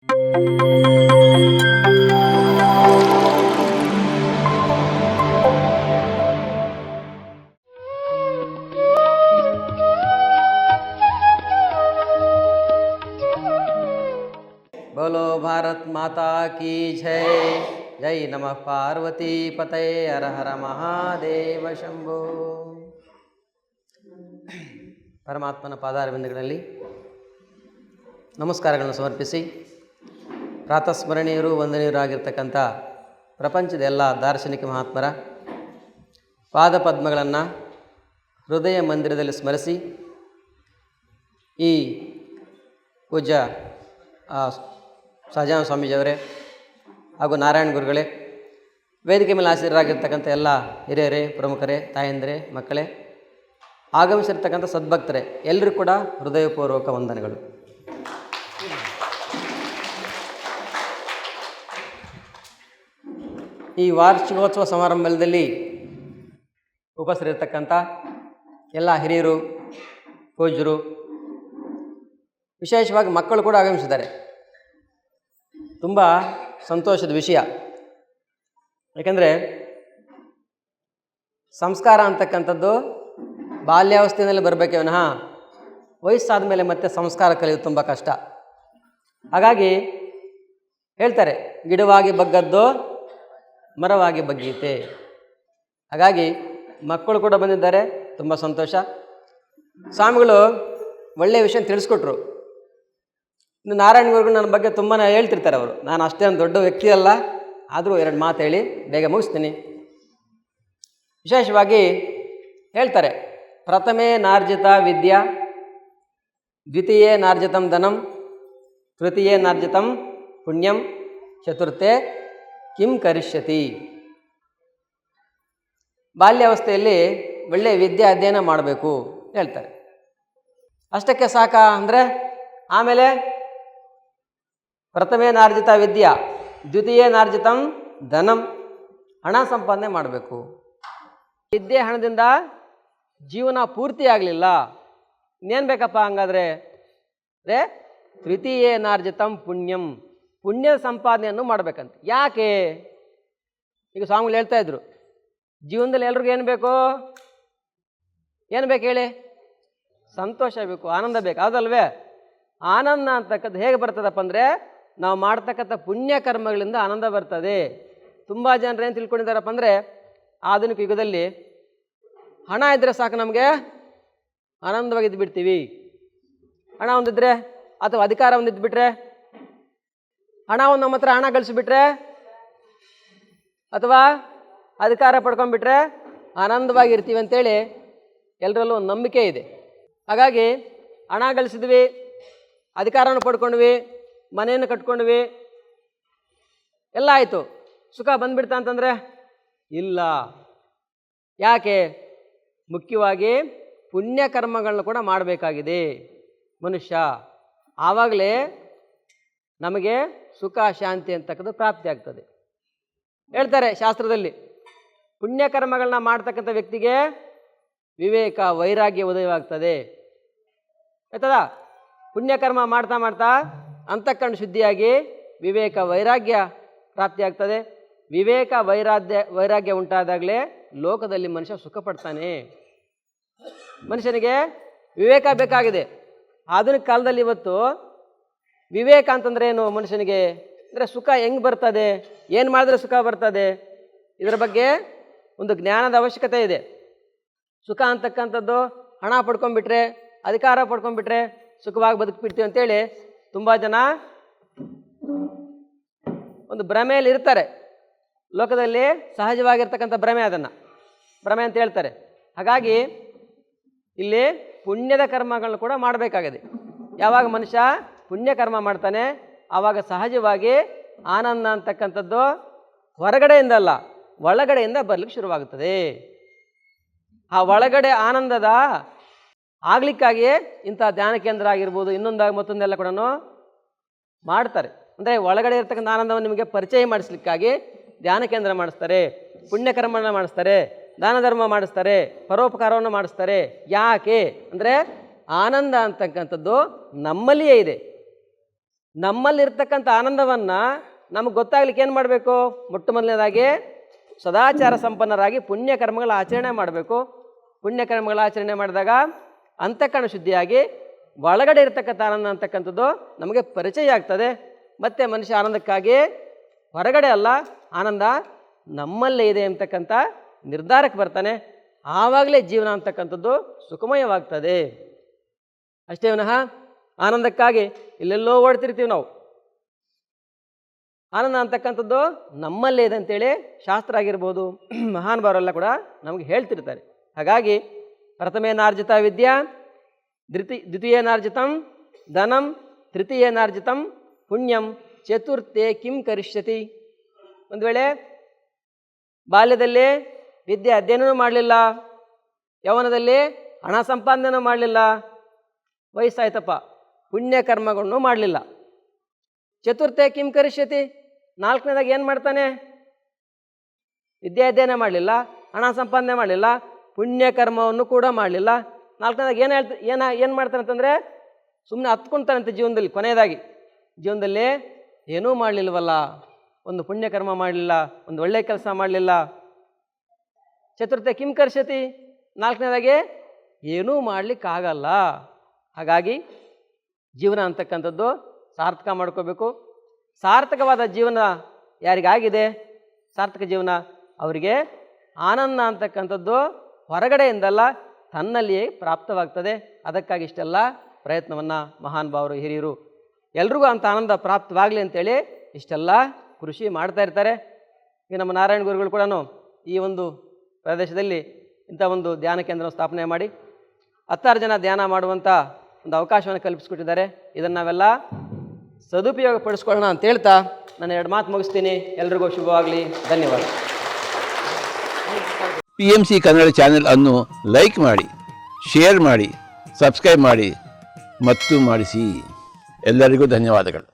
बोलो भारत माता की जय. जय नमः पार्वती पतये हर हर ಮಹಾದೇವ ಶಂಭೋ. ಪರಮಾತ್ಮನ ಪಾದಾರವಿಂದಗಳಲ್ಲಿ ನಮಸ್ಕಾರಗಳನ್ನು ಸಮರ್ಪಿಸಿ ಪ್ರಾತಸ್ಮರಣೀಯರು ವಂದನೀಯರಾಗಿರ್ತಕ್ಕಂಥ ಪ್ರಪಂಚದ ಎಲ್ಲ ದಾರ್ಶನಿಕ ಮಹಾತ್ಮರ ಪಾದಪದ್ಮಗಳನ್ನು ಹೃದಯ ಮಂದಿರದಲ್ಲಿ ಸ್ಮರಿಸಿ ಈ ಪೂಜ್ಯ ಸಹಜಾನ ಸ್ವಾಮೀಜಿಯವರೇ ಹಾಗೂ ನಾರಾಯಣ ಗುರುಗಳೇ, ವೇದಿಕೆ ಮೇಲೆ ಆಸೀನರಾಗಿರ್ತಕ್ಕಂಥ ಎಲ್ಲ ಹಿರಿಯರೇ, ಪ್ರಮುಖರೇ, ತಾಯಂದಿರೇ, ಮಕ್ಕಳೇ, ಆಗಮಿಸಿರ್ತಕ್ಕಂಥ ಸದ್ಭಕ್ತರೇ, ಎಲ್ಲರೂ ಕೂಡ ಹೃದಯಪೂರ್ವಕ ವಂದನೆಗಳು. ಈ ವಾರ್ಷಿಕೋತ್ಸವ ಸಮಾರಂಭದಲ್ಲಿ ಉಪಸ್ಥಿತರಿರ್ತಕ್ಕಂಥ ಎಲ್ಲ ಹಿರಿಯರು, ಪೂಜ್ಯರು, ವಿಶೇಷವಾಗಿ ಮಕ್ಕಳು ಕೂಡ ಆಗಮಿಸಿದ್ದಾರೆ. ತುಂಬ ಸಂತೋಷದ ವಿಷಯ. ಏಕೆಂದರೆ ಸಂಸ್ಕಾರ ಅಂತಕ್ಕಂಥದ್ದು ಬಾಲ್ಯಾವಸ್ಥೆಯಲ್ಲಿ ಬರಬೇಕೇ ವಿನಃ ವಯಸ್ಸಾದ ಮೇಲೆ ಮತ್ತೆ ಸಂಸ್ಕಾರ ಕಲಿಯೋದು ತುಂಬ ಕಷ್ಟ. ಹಾಗಾಗಿ ಹೇಳ್ತಾರೆ, ಗಿಡವಾಗಿ ಬಗ್ಗದ್ದು ಮರವಾಗಿ ಬಗ್ಗೀತೆ. ಹಾಗಾಗಿ ಮಕ್ಕಳು ಕೂಡ ಬಂದಿದ್ದಾರೆ, ತುಂಬ ಸಂತೋಷ. ಸ್ವಾಮಿಗಳು ಒಳ್ಳೆಯ ವಿಷಯ ತಿಳಿಸ್ಕೊಟ್ರು. ಇನ್ನು ನಾರಾಯಣ ಗುರುಗಳು ನನ್ನ ಬಗ್ಗೆ ತುಂಬಾ ಹೇಳ್ತಿರ್ತಾರೆ. ಅವರು, ನಾನು ಅಷ್ಟೇನು ದೊಡ್ಡ ವ್ಯಕ್ತಿ ಅಲ್ಲ, ಆದರೂ ಎರಡು ಮಾತು ಹೇಳಿ ಬೇಗ ಮುಗಿಸ್ತೀನಿ. ವಿಶೇಷವಾಗಿ ಹೇಳ್ತಾರೆ, ಪ್ರಥಮೇ ನಾರ್ಜಿತ ವಿದ್ಯಾ, ದ್ವಿತೀಯೇ ನಾರ್ಜಿತಂ ಧನಂ, ತೃತೀಯೇ ನಾರ್ಜಿತಂ ಪುಣ್ಯಂ, ಚತುರ್ಥೇ ಕಿಂ ಕರಿಷ್ಯತಿ. ಬಾಲ್ಯಾವಸ್ಥೆಯಲ್ಲಿ ಒಳ್ಳೆಯ ವಿದ್ಯೆ ಅಧ್ಯಯನ ಮಾಡಬೇಕು ಹೇಳ್ತಾರೆ. ಅಷ್ಟಕ್ಕೆ ಸಾಕ ಅಂದರೆ ಆಮೇಲೆ ಪ್ರಥಮೇ ನಾರ್ಜಿತ ವಿದ್ಯಾ, ದ್ವಿತೀಯೇ ನಾರ್ಜಿತಂ ಧನಂ, ಹಣ ಸಂಪಾದನೆ ಮಾಡಬೇಕು. ವಿದ್ಯೆ ಹಣದಿಂದ ಜೀವನ ಪೂರ್ತಿ ಆಗಲಿಲ್ಲ, ಇನ್ನೇನು ಬೇಕಪ್ಪ ಹಂಗಾದರೆ ತೃತೀಯೇ ನಾರ್ಜಿತಂ ಪುಣ್ಯಂ, ಪುಣ್ಯದ ಸಂಪಾದನೆಯನ್ನು ಮಾಡಬೇಕಂತ. ಯಾಕೆ? ಈಗ ಸ್ವಾಮಿಗಳು ಹೇಳ್ತಾ ಇದ್ರು, ಜೀವನದಲ್ಲಿ ಎಲ್ರಿಗೂ ಏನು ಬೇಕು? ಏನು ಬೇಕು ಹೇಳಿ? ಸಂತೋಷ ಬೇಕು, ಆನಂದ ಬೇಕು, ಹೌದಲ್ವೇ? ಆನಂದ ಅಂತಕ್ಕಂಥ ಹೇಗೆ ಬರ್ತದಪ್ಪ ಅಂದರೆ, ನಾವು ಮಾಡ್ತಕ್ಕಂಥ ಪುಣ್ಯ ಕರ್ಮಗಳಿಂದ ಆನಂದ ಬರ್ತದೆ. ತುಂಬ ಜನರು ಏನು ತಿಳ್ಕೊಂಡಿದ್ದಾರಪ್ಪ ಅಂದರೆ, ಆಧುನಿಕ ಯುಗದಲ್ಲಿ ಹಣ ಇದ್ದರೆ ಸಾಕು, ನಮಗೆ ಆನಂದವಾಗಿದ್ದು ಬಿಡ್ತೀವಿ. ಹಣ ಒಂದಿದ್ರೆ ಅಥವಾ ಅಧಿಕಾರ ಒಂದಿದ್ದುಬಿಟ್ರೆ, ಹಣ ಒಂದು ನಮ್ಮ ಹತ್ರ ಹಣ ಗಳಿಸಿಬಿಟ್ರೆ ಅಥವಾ ಅಧಿಕಾರ ಪಡ್ಕೊಂಡ್ಬಿಟ್ರೆ ಆನಂದವಾಗಿರ್ತೀವಿ ಅಂತೇಳಿ ಎಲ್ಲರಲ್ಲೂ ಒಂದು ನಂಬಿಕೆ ಇದೆ. ಹಾಗಾಗಿ ಹಣ ಗಳಿಸಿದ್ವಿ, ಅಧಿಕಾರವನ್ನು ಪಡ್ಕೊಂಡ್ವಿ, ಮನೆಯನ್ನು ಕಟ್ಕೊಂಡ್ವಿ, ಎಲ್ಲ ಆಯಿತು, ಸುಖ ಬಂದ್ಬಿಡ್ತಾ ಅಂತಂದರೆ ಇಲ್ಲ. ಯಾಕೆ? ಮುಖ್ಯವಾಗಿ ಪುಣ್ಯ ಕರ್ಮಗಳನ್ನ ಕೂಡ ಮಾಡಬೇಕಾಗಿದೆ ಮನುಷ್ಯ. ಆವಾಗಲೇ ನಮಗೆ ಸುಖ ಶಾಂತಿ ಅಂತಕ್ಕಂಥದ್ದು ಪ್ರಾಪ್ತಿ ಆಗ್ತದೆ. ಹೇಳ್ತಾರೆ ಶಾಸ್ತ್ರದಲ್ಲಿ, ಪುಣ್ಯ ಕರ್ಮಗಳನ್ನ ಮಾಡ್ತಕ್ಕಂಥ ವ್ಯಕ್ತಿಗೆ ವಿವೇಕ ವೈರಾಗ್ಯ ಉದಯವಾಗ್ತದೆ. ಆಯ್ತದ? ಪುಣ್ಯಕರ್ಮ ಮಾಡ್ತಾ ಮಾಡ್ತಾ ಅಂತಃಕರಣ ಶುದ್ಧಿಯಾಗಿ ವಿವೇಕ ವೈರಾಗ್ಯ ಪ್ರಾಪ್ತಿಯಾಗ್ತದೆ. ವಿವೇಕ ವೈರಾಗ್ಯ ಉಂಟಾದಾಗಲೇ ಲೋಕದಲ್ಲಿ ಮನುಷ್ಯ ಸುಖ ಪಡ್ತಾನೆ. ಮನುಷ್ಯನಿಗೆ ವಿವೇಕ ಬೇಕಾಗಿದೆ. ಆಧುನಿಕ ಕಾಲದಲ್ಲಿ ಇವತ್ತು ವಿವೇಕ ಅಂತಂದ್ರೆ ಏನು ಮನುಷ್ಯನಿಗೆ ಅಂದರೆ, ಸುಖ ಹೆಂಗೆ ಬರ್ತದೆ, ಏನು ಮಾಡಿದ್ರೆ ಸುಖ ಬರ್ತದೆ, ಇದರ ಬಗ್ಗೆ ಒಂದು ಜ್ಞಾನದ ಅವಶ್ಯಕತೆ ಇದೆ. ಸುಖ ಅಂತಕ್ಕಂಥದ್ದು ಹಣ ಪಡ್ಕೊಂಡ್ಬಿಟ್ರೆ, ಅಧಿಕಾರ ಪಡ್ಕೊಂಡ್ಬಿಟ್ರೆ ಸುಖವಾಗಿ ಬದುಕ್ಬಿಡ್ತೀವಿ ಅಂತೇಳಿ ತುಂಬ ಜನ ಒಂದು ಭ್ರಮೆಯಲ್ಲಿ ಇರ್ತಾರೆ. ಲೋಕದಲ್ಲಿ ಸಹಜವಾಗಿರ್ತಕ್ಕಂಥ ಭ್ರಮೆ, ಅದನ್ನು ಭ್ರಮೆ ಅಂತ ಹೇಳ್ತಾರೆ. ಹಾಗಾಗಿ ಇಲ್ಲಿ ಪುಣ್ಯದ ಕರ್ಮಗಳನ್ನ ಕೂಡ ಮಾಡಬೇಕಾಗಿದೆ. ಯಾವಾಗ ಮನುಷ್ಯ ಪುಣ್ಯ ಕರ್ಮ ಮಾಡ್ತಾನೆ, ಆವಾಗ ಸಹಜವಾಗಿ ಆನಂದ ಅಂತಕ್ಕಂಥದ್ದು ಹೊರಗಡೆಯಿಂದ ಅಲ್ಲ, ಒಳಗಡೆಯಿಂದ ಬರ್ಲಿಕ್ಕೆ ಶುರುವಾಗುತ್ತದೆ. ಆ ಒಳಗಡೆ ಆನಂದದ ಆಗ್ಲಿಕ್ಕಾಗಿಯೇ ಇಂಥ ಧ್ಯಾನ ಕೇಂದ್ರ ಆಗಿರ್ಬೋದು, ಇನ್ನೊಂದಾಗ ಮತ್ತೊಂದೆಲ್ಲ ಕೂಡ ಮಾಡ್ತಾರೆ. ಅಂದರೆ ಒಳಗಡೆ ಇರ್ತಕ್ಕಂಥ ಆನಂದವನ್ನು ನಿಮಗೆ ಪರಿಚಯ ಮಾಡಿಸ್ಲಿಕ್ಕಾಗಿ ಧ್ಯಾನ ಕೇಂದ್ರ ಮಾಡಿಸ್ತಾರೆ, ಪುಣ್ಯಕರ್ಮನ ಮಾಡಿಸ್ತಾರೆ, ದಾನ ಧರ್ಮ ಮಾಡಿಸ್ತಾರೆ, ಪರೋಪಕಾರವನ್ನು ಮಾಡಿಸ್ತಾರೆ. ಯಾಕೆ ಅಂದರೆ ಆನಂದ ಅಂತಕ್ಕಂಥದ್ದು ನಮ್ಮಲ್ಲಿಯೇ ಇದೆ. ನಮ್ಮಲ್ಲಿರ್ತಕ್ಕಂಥ ಆನಂದವನ್ನು ನಮಗೆ ಗೊತ್ತಾಗ್ಲಿಕ್ಕೆ ಏನು ಮಾಡಬೇಕು? ಮೊಟ್ಟ ಮೊದಲನೇದಾಗಿ ಸದಾಚಾರ ಸಂಪನ್ನರಾಗಿ ಪುಣ್ಯಕರ್ಮಗಳ ಆಚರಣೆ ಮಾಡಬೇಕು. ಪುಣ್ಯಕರ್ಮಗಳ ಆಚರಣೆ ಮಾಡಿದಾಗ ಅಂತಃಕರಣ ಶುದ್ಧಿಯಾಗಿ ಒಳಗಡೆ ಇರತಕ್ಕಂಥ ಆನಂದ ಅಂತಕ್ಕಂಥದ್ದು ನಮಗೆ ಪರಿಚಯ ಆಗ್ತದೆ. ಮತ್ತು ಮನುಷ್ಯ ಆನಂದಕ್ಕಾಗಿ ಹೊರಗಡೆ ಅಲ್ಲ, ಆನಂದ ನಮ್ಮಲ್ಲೇ ಇದೆ ಅಂತಕ್ಕಂಥ ನಿರ್ಧಾರಕ್ಕೆ ಬರ್ತಾನೆ. ಆವಾಗಲೇ ಜೀವನ ಅಂತಕ್ಕಂಥದ್ದು ಸುಖಮಯವಾಗ್ತದೆ. ಅಷ್ಟೇ ವಿನಃ ಆನಂದಕ್ಕಾಗಿ ಇಲ್ಲೆಲ್ಲೋ ಓಡ್ತಿರ್ತೀವಿ ನಾವು. ಆನಂದ ಅಂತಕ್ಕಂಥದ್ದು ನಮ್ಮಲ್ಲೇ ಇದೆ ಅಂತೇಳಿ ಶಾಸ್ತ್ರ ಆಗಿರ್ಬೋದು, ಮಹಾನುಭಾವರೆಲ್ಲ ಕೂಡ ನಮಗೆ ಹೇಳ್ತಿರ್ತಾರೆ. ಹಾಗಾಗಿ ಪ್ರಥಮೇನಾರ್ಜಿತ ವಿದ್ಯಾ, ದ್ವಿತೀಯೇನಾರ್ಜಿತಂ ಧನಂ, ತೃತೀಯೇನಾರ್ಜಿತಂ ಪುಣ್ಯಂ, ಚತುರ್ಥೆ ಕಿಂ ಕರಿಷ್ಯತಿ. ಒಂದು ವೇಳೆ ಬಾಲ್ಯದಲ್ಲಿ ವಿದ್ಯೆ ಅಧ್ಯಯನವೂ ಮಾಡಲಿಲ್ಲ, ಯೌವನದಲ್ಲಿ ಹಣ ಸಂಪಾದನೆಯೂ ಮಾಡಲಿಲ್ಲ, ವಯಸ್ಸಾಯ್ತಪ್ಪ ಪುಣ್ಯಕರ್ಮಗಳನ್ನು ಮಾಡಲಿಲ್ಲ. ಚತುರ್ಥೆ ಕಿಂ ಕರಿಷ್ಯತಿ, ನಾಲ್ಕನೇದಾಗಿ ಏನು ಮಾಡ್ತಾನೆ? ವಿದ್ಯೆ ಅಧ್ಯಯನ ಮಾಡಲಿಲ್ಲ, ಹಣ ಸಂಪಾದನೆ ಮಾಡಲಿಲ್ಲ, ಪುಣ್ಯಕರ್ಮವನ್ನು ಕೂಡ ಮಾಡಲಿಲ್ಲ. ನಾಲ್ಕನೇದಾಗಿ ಏನು ಮಾಡ್ತಾನೆ ಅಂತಂದರೆ ಸುಮ್ಮನೆ ಹತ್ಕೊಳ್ತಾನಂತೆ ಜೀವನದಲ್ಲಿ. ಕೊನೆಯದಾಗಿ ಜೀವನದಲ್ಲಿ ಏನೂ ಮಾಡಲಿಲ್ವಲ್ಲ, ಒಂದು ಪುಣ್ಯಕರ್ಮ ಮಾಡಲಿಲ್ಲ, ಒಂದು ಒಳ್ಳೆಯ ಕೆಲಸ ಮಾಡಲಿಲ್ಲ. ಚತುರ್ಥೆ ಕಿಂ ಕರ್ಷತಿ, ನಾಲ್ಕನೇದಾಗಿ ಏನೂ ಮಾಡಲಿಕ್ಕಾಗಲ್ಲ. ಹಾಗಾಗಿ ಜೀವನ ಅಂತಕ್ಕಂಥದ್ದು ಸಾರ್ಥಕ ಮಾಡ್ಕೋಬೇಕು. ಸಾರ್ಥಕವಾದ ಜೀವನ ಯಾರಿಗಾಗಿದೆ, ಸಾರ್ಥಕ ಜೀವನ ಅವರಿಗೆ ಆನಂದ ಅಂತಕ್ಕಂಥದ್ದು ಹೊರಗಡೆಯಿಂದಲ್ಲ ತನ್ನಲ್ಲಿಯೇ ಪ್ರಾಪ್ತವಾಗ್ತದೆ. ಅದಕ್ಕಾಗಿ ಇಷ್ಟೆಲ್ಲ ಪ್ರಯತ್ನವನ್ನು ಮಹಾನುಭಾವರು ಹಿರಿಯರು ಎಲ್ರಿಗೂ ಅಂಥ ಆನಂದ ಪ್ರಾಪ್ತವಾಗಲಿ ಅಂತೇಳಿ ಇಷ್ಟೆಲ್ಲ ಕೃಷಿ ಮಾಡ್ತಾ ಇರ್ತಾರೆ. ಈಗ ನಮ್ಮ ನಾರಾಯಣ ಗುರುಗಳು ಕೂಡ ಈ ಒಂದು ಪ್ರದೇಶದಲ್ಲಿ ಇಂಥ ಒಂದು ಧ್ಯಾನ ಕೇಂದ್ರ ಸ್ಥಾಪನೆ ಮಾಡಿ 16 ಜನ ಧ್ಯಾನ ಮಾಡುವಂಥ ಒಂದು ಅವಕಾಶವನ್ನು ಕಲ್ಪಿಸ್ಕೊಟ್ಟಿದ್ದಾರೆ. ಇದನ್ನು ನಾವೆಲ್ಲ ಸದುಪಯೋಗ ಪಡಿಸ್ಕೊಳ್ಳೋಣ ಅಂತ ಹೇಳ್ತಾ ನಾನು 2 ಮಾತು ಮುಗಿಸ್ತೀನಿ. ಎಲ್ರಿಗೂ ಶುಭವಾಗಲಿ. ಧನ್ಯವಾದ. PMC ಕನ್ನಡ ಚಾನೆಲ್ ಅನ್ನು ಲೈಕ್ ಮಾಡಿ, ಶೇರ್ ಮಾಡಿ, ಸಬ್ಸ್ಕ್ರೈಬ್ ಮಾಡಿ ಮತ್ತು ಮಾಡಿಸಿ. ಎಲ್ಲರಿಗೂ ಧನ್ಯವಾದಗಳು.